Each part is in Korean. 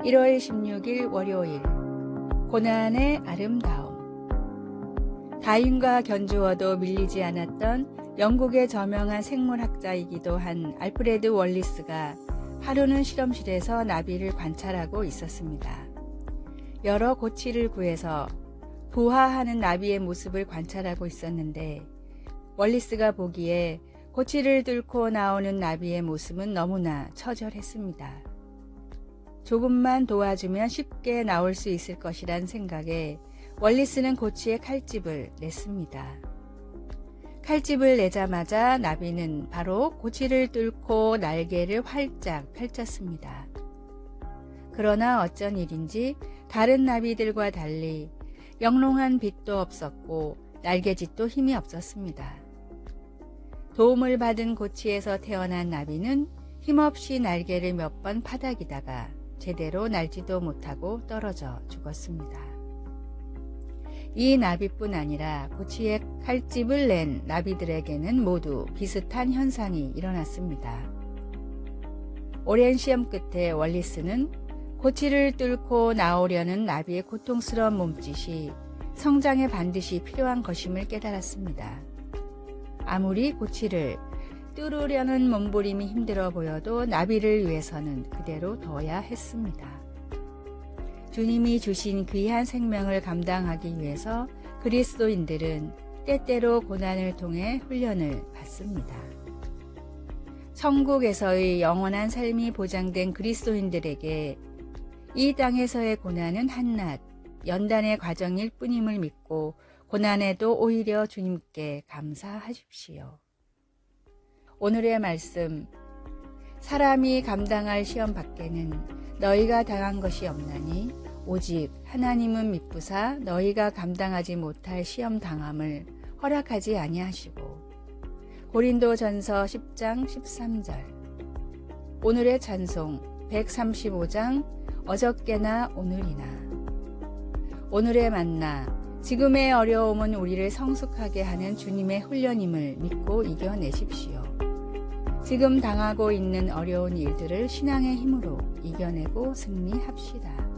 1월 16일 월요일 고난의 아름다움. 다윈과 견주어도 밀리지 않았던 영국의 저명한 생물학자이기도 한 알프레드 월리스가 하루는 실험실에서 나비를 관찰하고 있었습니다. 여러 고치를 구해서 부화하는 나비의 모습을 관찰하고 있었는데 월리스가 보기에 고치를 뚫고 나오는 나비의 모습은 너무나 처절했습니다. 조금만 도와주면 쉽게 나올 수 있을 것이란 생각에 월리스는 고치에 칼집을 냈습니다. 칼집을 내자마자 나비는 바로 고치를 뚫고 날개를 활짝 펼쳤습니다. 그러나 어쩐 일인지 다른 나비들과 달리 영롱한 빛도 없었고 날개짓도 힘이 없었습니다. 도움을 받은 고치에서 태어난 나비는 힘없이 날개를 몇 번 파닥이다가 제대로 날지도 못하고 떨어져 죽었습니다. 이 나비뿐 아니라 고치에 칼집을 낸 나비들에게는 모두 비슷한 현상이 일어났습니다. 오랜 시험 끝에 월리스는 고치를 뚫고 나오려는 나비의 고통스러운 몸짓이 성장에 반드시 필요한 것임을 깨달았습니다. 아무리 고치를 뚫으려는 몸부림이 힘들어 보여도 나비를 위해서는 그대로 둬야 했습니다. 주님이 주신 귀한 생명을 감당하기 위해서 그리스도인들은 때때로 고난을 통해 훈련을 받습니다. 천국에서의 영원한 삶이 보장된 그리스도인들에게 이 땅에서의 고난은 한낱 연단의 과정일 뿐임을 믿고 고난에도 오히려 주님께 감사하십시오. 오늘의 말씀, 사람이 감당할 시험 밖에는 너희가 당한 것이 없나니 오직 하나님은 미쁘사 너희가 감당하지 못할 시험 당함을 허락하지 아니하시고. 고린도전서 10장 13절. 오늘의 찬송 135장 어저께나 오늘이나. 오늘의 만나, 지금의 어려움은 우리를 성숙하게 하는 주님의 훈련임을 믿고 이겨내십시오. 지금 당하고 있는 어려운 일들을 신앙의 힘으로 이겨내고 승리합시다.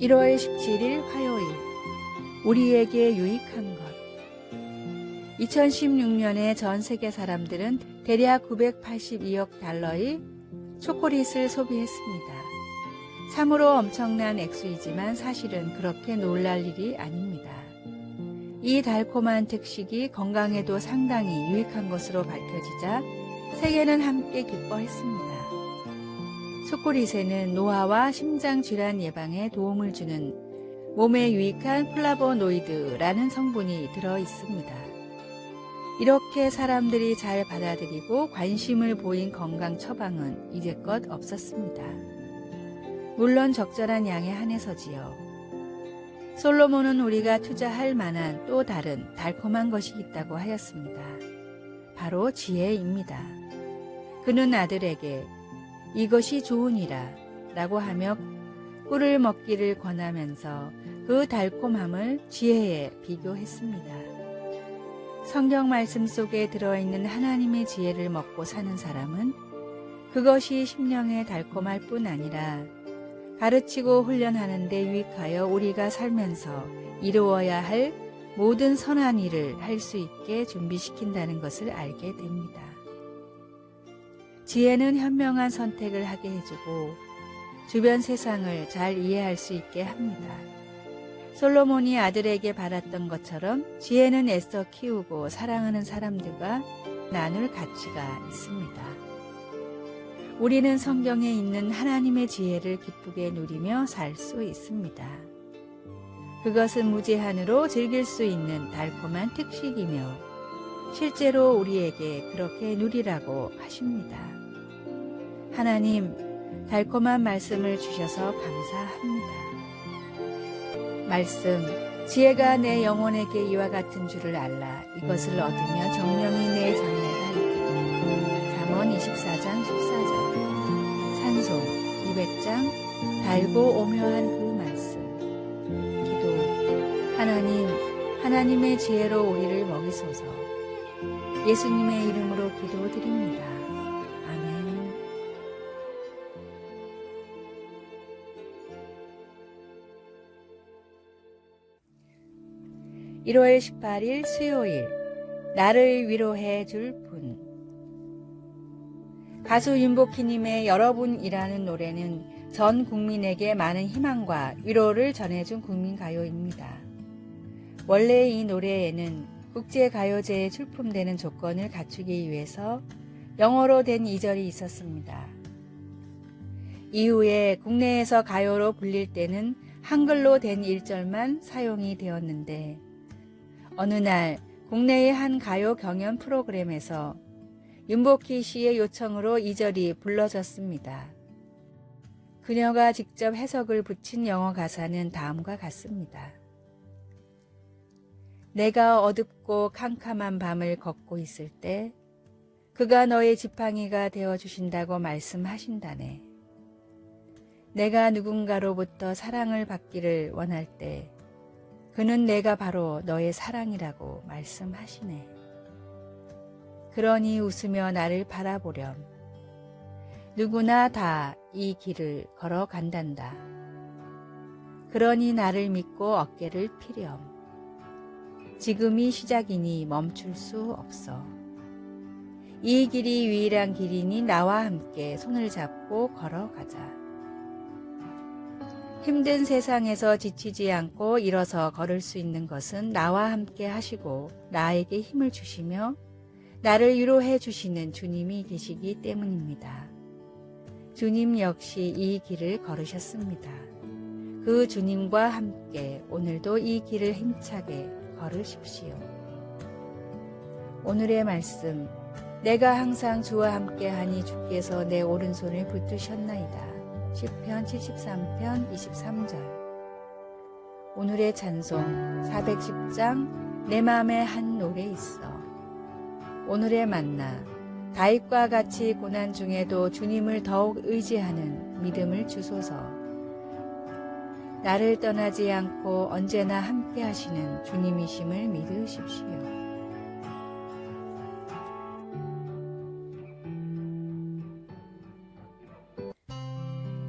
(1월 17일) 화요일. 우리에게 유익한 것. 2016년에 전 세계 사람들은 대략 982억 달러의 초콜릿을 소비했습니다. 참으로 엄청난 액수이지만 사실은 그렇게 놀랄 일이 아닙니다. 이 달콤한 특식이 건강에도 상당히 유익한 것으로 밝혀지자 세계는 함께 기뻐했습니다. 초콜릿에는 노화와 심장질환 예방에 도움을 주는 몸에 유익한 플라보노이드라는 성분이 들어 있습니다. 이렇게 사람들이 잘 받아들이고 관심을 보인 건강 처방은 이제껏 없었습니다. 물론 적절한 양에 한해서지요. 솔로몬은 우리가 투자할 만한 또 다른 달콤한 것이 있다고 하였습니다. 바로 지혜입니다. 그는 아들에게 이것이 좋으니라 라고 하며 꿀을 먹기를 권하면서 그 달콤함을 지혜에 비교했습니다. 성경 말씀 속에 들어있는 하나님의 지혜를 먹고 사는 사람은 그것이 심령에 달콤할 뿐 아니라 가르치고 훈련하는 데 유익하여 우리가 살면서 이루어야 할 모든 선한 일을 할 수 있게 준비시킨다는 것을 알게 됩니다. 지혜는 현명한 선택을 하게 해주고 주변 세상을 잘 이해할 수 있게 합니다. 솔로몬이 아들에게 받았던 것처럼 지혜는 애써 키우고 사랑하는 사람들과 나눌 가치가 있습니다. 우리는 성경에 있는 하나님의 지혜를 기쁘게 누리며 살 수 있습니다. 그것은 무제한으로 즐길 수 있는 달콤한 특식이며 실제로 우리에게 그렇게 누리라고 하십니다. 하나님, 달콤한 말씀을 주셔서 감사합니다. 말씀, 지혜가 내 영혼에게 이와 같은 줄을 알라. 이것을 얻으며 정령이 내 장래가 있거든. 잠언 24장 14절. 찬송 200장 달고 오묘한 그 말씀. 기도. 하나님, 하나님의 지혜로 우리를 먹이소서. 예수님의 이름으로 기도드립니다. 아멘. 1월 18일 수요일, 나를 위로해 줄 분. 가수 윤복희님의 여러분이라는 노래는 전 국민에게 많은 희망과 위로를 전해준 국민가요입니다. 원래 이 노래에는 국제가요제에 출품되는 조건을 갖추기 위해서 영어로 된 2절이 있었습니다. 이후에 국내에서 가요로 불릴 때는 한글로 된 1절만 사용이 되었는데 어느 날 국내의 한 가요 경연 프로그램에서 윤복희 씨의 요청으로 2절이 불러졌습니다. 그녀가 직접 해석을 붙인 영어 가사는 다음과 같습니다. 내가 어둡고 캄캄한 밤을 걷고 있을 때 그가 너의 지팡이가 되어주신다고 말씀하신다네. 내가 누군가로부터 사랑을 받기를 원할 때 그는 내가 바로 너의 사랑이라고 말씀하시네. 그러니 웃으며 나를 바라보렴. 누구나 다 이 길을 걸어간단다. 그러니 나를 믿고 어깨를 피렴. 지금이 시작이니 멈출 수 없어. 이 길이 유일한 길이니 나와 함께 손을 잡고 걸어가자. 힘든 세상에서 지치지 않고 일어서 걸을 수 있는 것은 나와 함께 하시고 나에게 힘을 주시며 나를 위로해 주시는 주님이 계시기 때문입니다. 주님 역시 이 길을 걸으셨습니다. 그 주님과 함께 오늘도 이 길을 힘차게 걸으십시오. 오늘의 말씀, 내가 항상 주와 함께하니 주께서 내 오른손을 붙드셨나이다. 시편 73편 23절. 오늘의 찬송 410장 내 맘에 한 노래 있어. 오늘의 만나, 다윗과 같이 고난 중에도 주님을 더욱 의지하는 믿음을 주소서. 나를 떠나지 않고 언제나 함께 하시는 주님이심을 믿으십시오.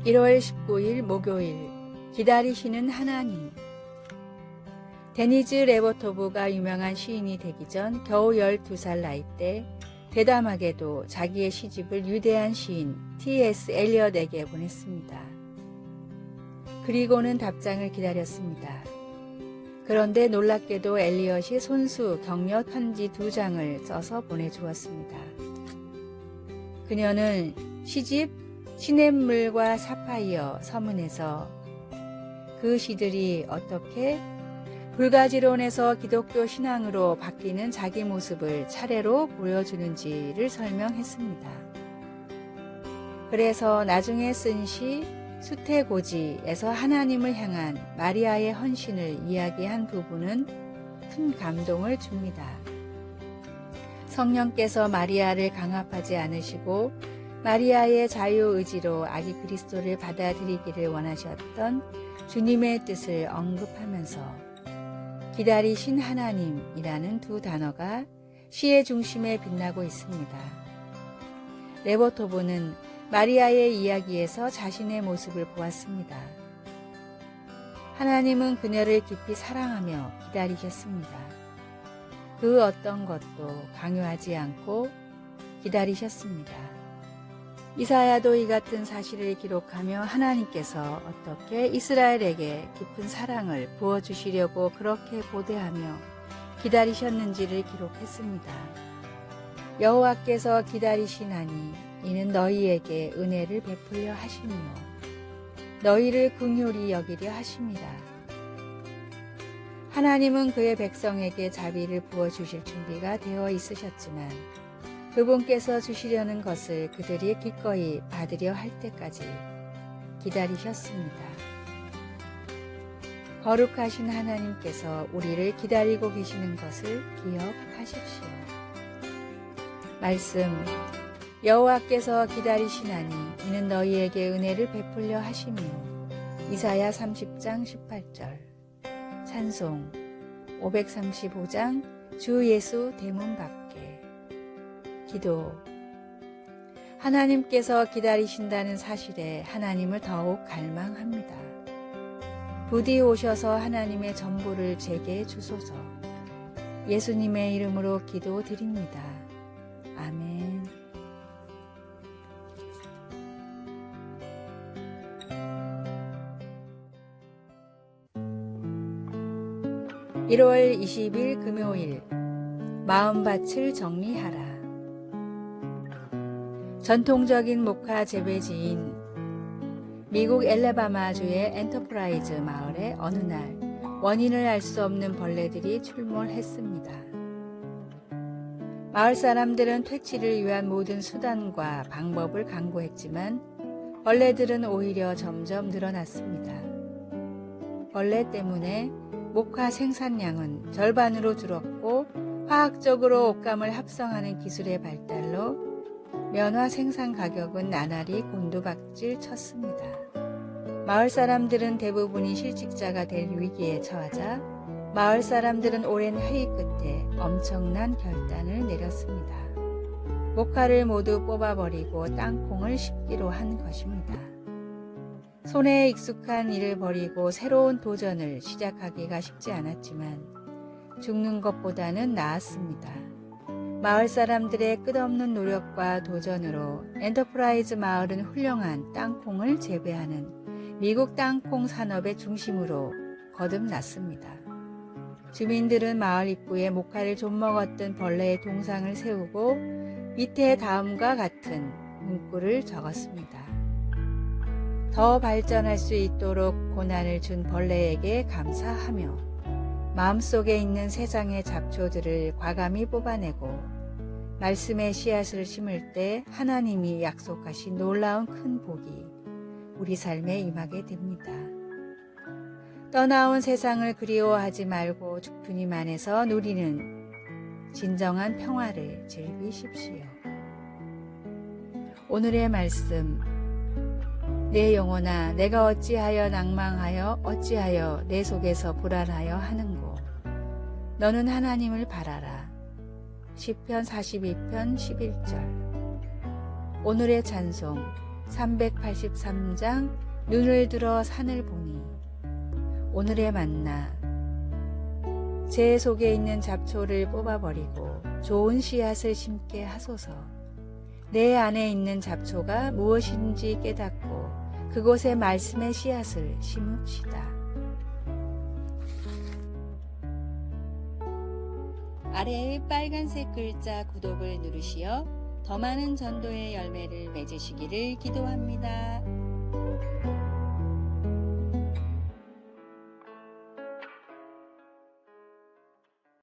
(1월 19일) 목요일, 기다리시는 하나님. 데니즈 레버토브가 유명한 시인이 되기 전 겨우 12살 나이 때 대담하게도 자기의 시집을 위대한 시인 T.S. 엘리엇에게 보냈습니다. 그리고는 답장을 기다렸습니다. 그런데 놀랍게도 엘리엇이 손수 격려 편지 2장을 써서 보내주었습니다. 그녀는 시집 시냇물과 사파이어 서문에서 그 시들이 어떻게 불가지론에서 기독교 신앙으로 바뀌는 자기 모습을 차례로 보여주는지를 설명했습니다. 그래서 나중에 쓴 시 수태고지에서 하나님을 향한 마리아의 헌신을 이야기한 부분은 큰 감동을 줍니다. 성령께서 마리아를 강압하지 않으시고 마리아의 자유의지로 아기 그리스도를 받아들이기를 원하셨던 주님의 뜻을 언급하면서 기다리신 하나님이라는 2 단어가 시의 중심에 빛나고 있습니다. 레버토브는 마리아의 이야기에서 자신의 모습을 보았습니다. 하나님은 그녀를 깊이 사랑하며 기다리셨습니다. 그 어떤 것도 강요하지 않고 기다리셨습니다. 이사야도 이 같은 사실을 기록하며 하나님께서 어떻게 이스라엘에게 깊은 사랑을 부어주시려고 그렇게 고대하며 기다리셨는지를 기록했습니다. 여호와께서 기다리시나니 이는 너희에게 은혜를 베풀려 하시며 너희를 긍휼히 여기려 하심이라. 하나님은 그의 백성에게 자비를 부어주실 준비가 되어 있으셨지만 그분께서 주시려는 것을 그들이 기꺼이 받으려 할 때까지 기다리셨습니다. 거룩하신 하나님께서 우리를 기다리고 계시는 것을 기억하십시오. 말씀, 여호와께서 기다리시나니 이는 너희에게 은혜를 베풀려 하시며 이사야 30장 18절. 찬송 535장 주 예수 대문 밖에. 기도. 하나님께서 기다리신다는 사실에 하나님을 더욱 갈망합니다. 부디 오셔서 하나님의 전부를 제게 주소서. 예수님의 이름으로 기도드립니다. 아멘. (1월 20일) 금요일. 마음밭을 정리하라. 전통적인 모카 재배지인 미국 엘레바마주의 엔터프라이즈 마을에 어느 날 원인을 알 수 없는 벌레들이 출몰했습니다. 마을 사람들은 퇴치를 위한 모든 수단과 방법을 강구했지만 벌레들은 오히려 점점 늘어났습니다. 벌레 때문에 모카 생산량은 절반으로 줄었고 화학적으로 옷감을 합성하는 기술의 발달로 면화 생산 가격은 나날이 곤두박질 쳤습니다. 마을 사람들은 대부분이 실직자가 될 위기에 처하자 마을 사람들은 오랜 회의 끝에 엄청난 결단을 내렸습니다. 모카를 모두 뽑아버리고 땅콩을 심기로 한 것입니다. 손에 익숙한 일을 버리고 새로운 도전을 시작하기가 쉽지 않았지만 죽는 것보다는 나았습니다. 마을 사람들의 끝없는 노력과 도전으로 엔터프라이즈 마을은 훌륭한 땅콩을 재배하는 미국 땅콩 산업의 중심으로 거듭났습니다. 주민들은 마을 입구에 모카를 좀먹었던 벌레의 동상을 세우고 밑에 다음과 같은 문구를 적었습니다. 더 발전할 수 있도록 고난을 준 벌레에게 감사하며 마음속에 있는 세상의 잡초들을 과감히 뽑아내고 말씀의 씨앗을 심을 때 하나님이 약속하신 놀라운 큰 복이 우리 삶에 임하게 됩니다. 떠나온 세상을 그리워하지 말고 주님 안에서 누리는 진정한 평화를 즐기십시오. 오늘의 말씀. 내 영혼아, 내가 어찌하여 낭망하여 어찌하여 내 속에서 불안하여 하는고. 너는 하나님을 바라라. 시편 42편 11절. 오늘의 찬송 383장 눈을 들어 산을 보니. 오늘의 만나. 제 속에 있는 잡초를 뽑아버리고 좋은 씨앗을 심게 하소서. 내 안에 있는 잡초가 무엇인지 깨닫고 그곳에 말씀의 씨앗을 심읍시다. 아래의 빨간색 글자 구독을 누르시어 더 많은 전도의 열매를 맺으시기를 기도합니다.